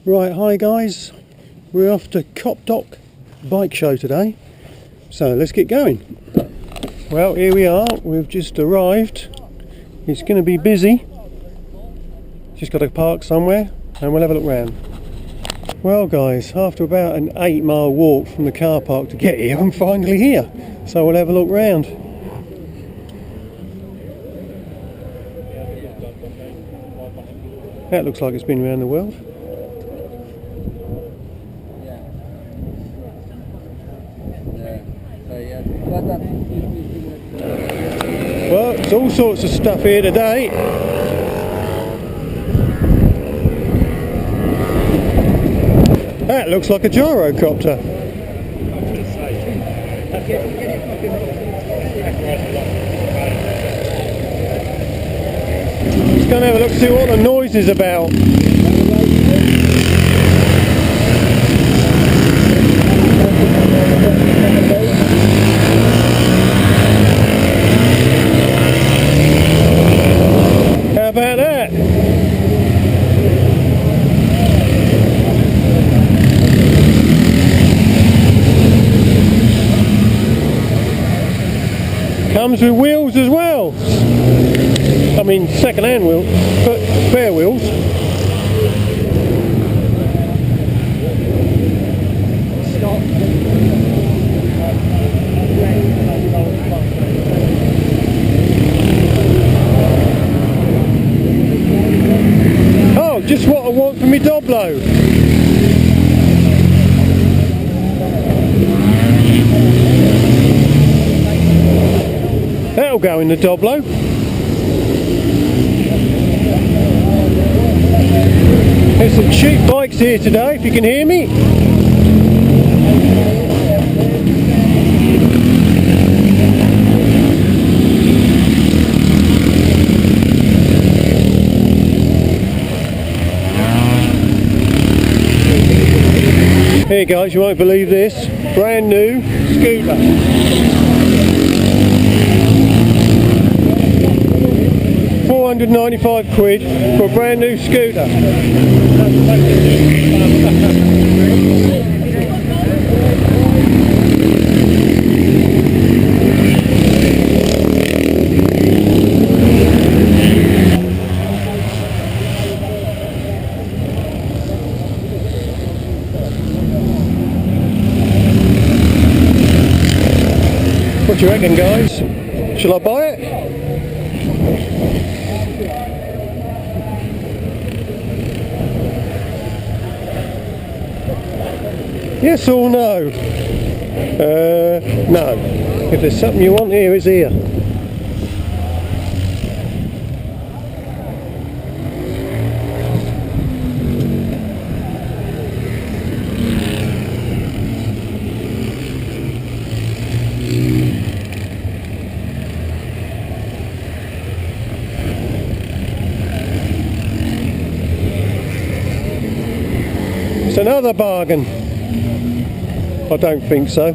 Right, hi guys, we're off to Copdock bike show today, so let's get going. Well, here we are, we've just arrived. It's going to be busy, just got to park somewhere and we'll have a look round. Well guys, after about an 8-mile walk from the car park to get here, I'm finally here, so we'll have a look round. That looks like it's been around the world. Well, there's all sorts of stuff here today. That looks like a gyrocopter. Let's go and have a look, see what the noise is about. How about that? Comes with wheels as well. I mean second-hand wheels, but spare wheels. Oh, just what I want for my Doblo. That'll go in the Doblo. There's some cheap bikes here today, if you can hear me. Here guys, you won't believe this. Brand new scooter. £495 for a brand new scooter. What do you reckon, guys? Shall I buy it? Yes or no? No. If there's something you want, here is here. It's another bargain. I don't think so.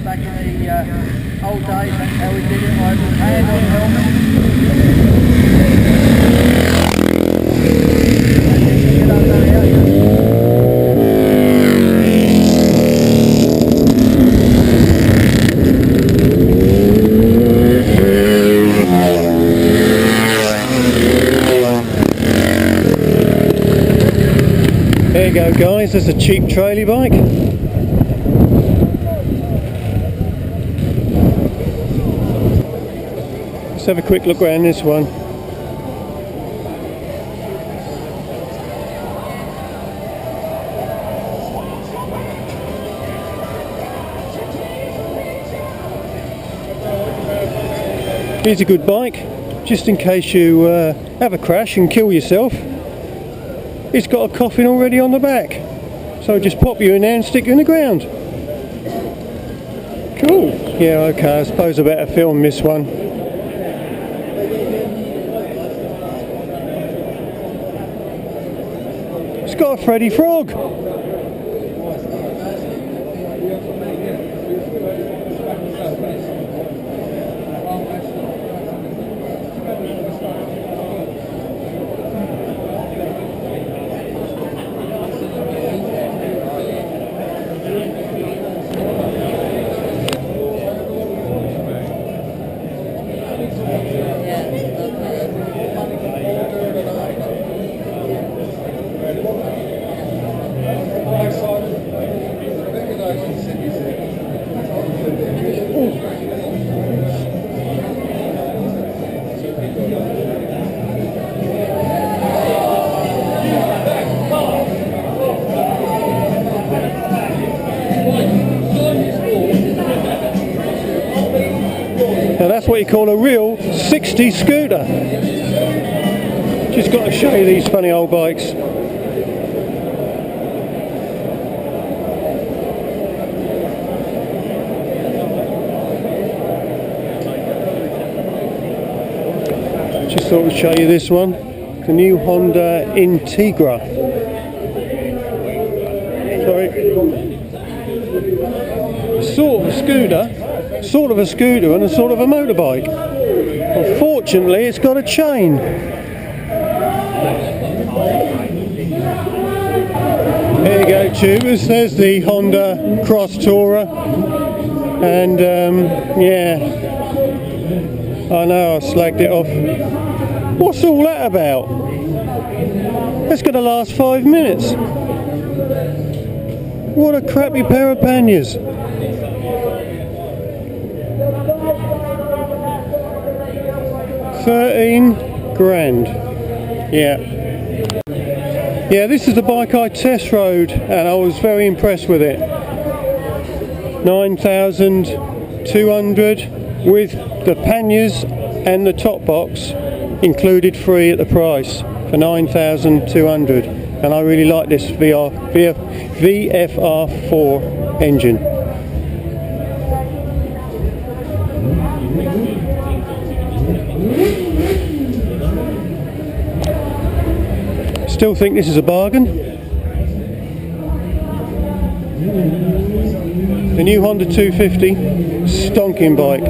Back in the old days, that's how we did it, like hand on helmet. There you go guys, there's a cheap trailer bike. Let's have a quick look around this one. Here's a good bike, just in case you have a crash and kill yourself. It's got a coffin already on the back, so just pop you in there and stick you in the ground. Cool. Yeah, okay, I suppose I better film this one. It's got a Freddy Frog. Now that's what you call a real 60s scooter. Just got to show you these funny old bikes. Just thought I'd show you this one, the new Honda Integra. Sorry. Sort of a scooter and a sort of a motorbike. Unfortunately, it's got a chain. There you go, tubers. There's the Honda Cross Tourer, and yeah, I know I slagged it off. What's all that about? That's going to last 5 minutes. What a crappy pair of panniers. £13,000. Yeah, this is the bike I test rode and I was very impressed with it. 9,200 with the panniers and the top box included free at the price for 9,200, and I really like this VFR4 engine. Still think this is a bargain. The new Honda 250, stonking bike.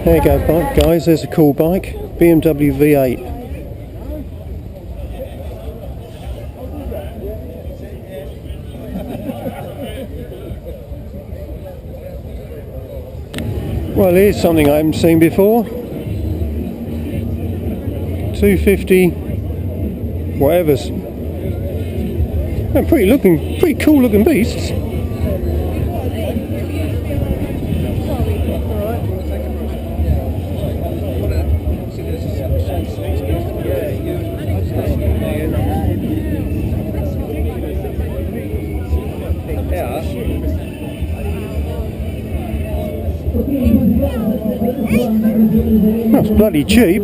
There you go, guys, there's a cool bike, BMW V8. Well, here's something I haven't seen before. 250 whatevers. They're pretty cool looking beasts. That's bloody cheap.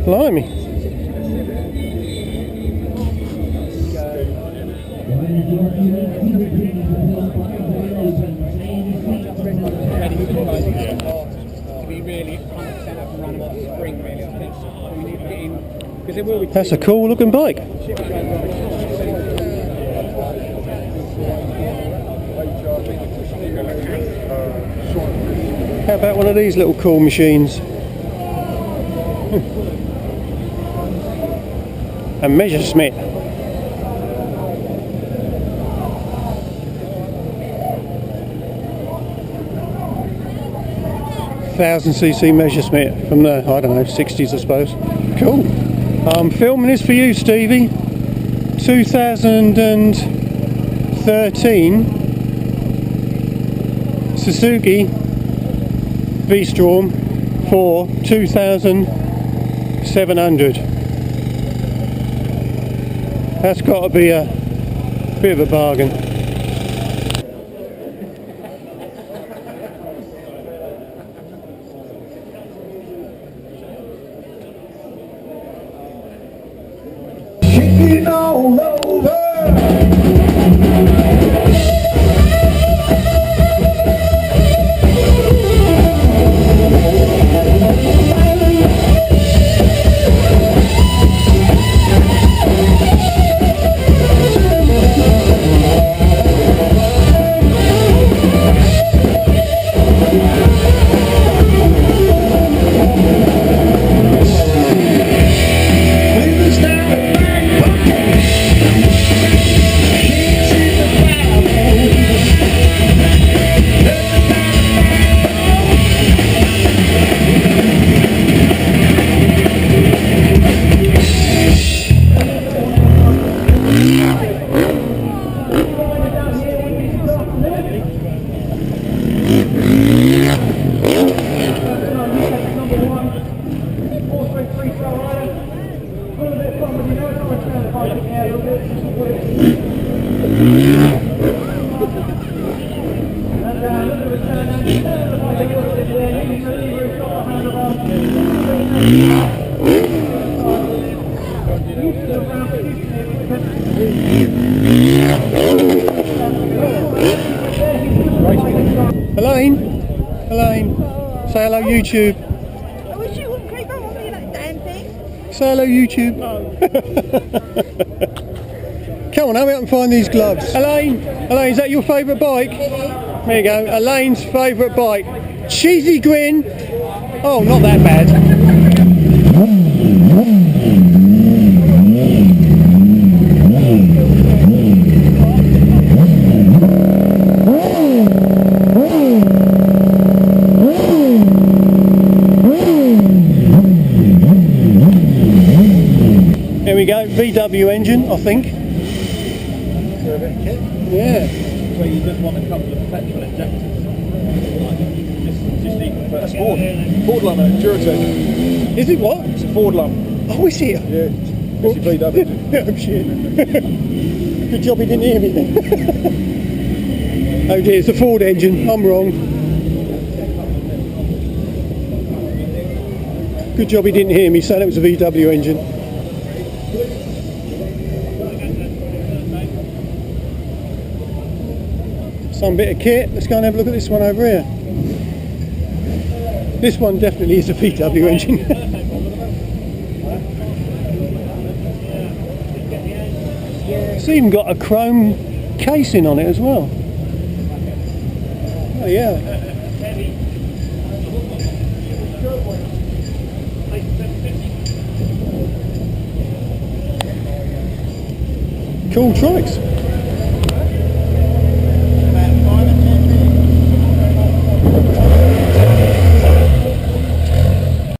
Blimey. That's a cool looking bike. How about one of these little cool machines? A Messerschmitt. $1,000cc Messerschmitt from the, I don't know, 60s I suppose. Cool. I'm filming this for you, Stevie. 2013 Suzuki V-Storm for 2,700. That's got to be a bit of a bargain. Shaking all over. Elaine, say hello YouTube. I wish you wouldn't creep up on me, that damn thing. Say hello YouTube. Come on, hurry up and find these gloves. Elaine, is that your favourite bike? There you go, Elaine's favourite bike. Cheesy grin. Oh, not that bad. There we go, VW engine, I think. Yeah. So you just want a couple of petrol injectors. Just equal. That's Ford. Ford lump and Curiosities. Is it what? It's a Ford lump. Oh, is it? Yeah. It's a VW. Oh shit. Good job he didn't hear me then. Oh dear, it's a Ford engine, I'm wrong. Good job he didn't hear me saying it was a VW engine. Some bit of kit. Let's go and have a look at this one over here. This one definitely is a VW engine. It's even got a chrome casing on it as well. Oh yeah. Cool trikes.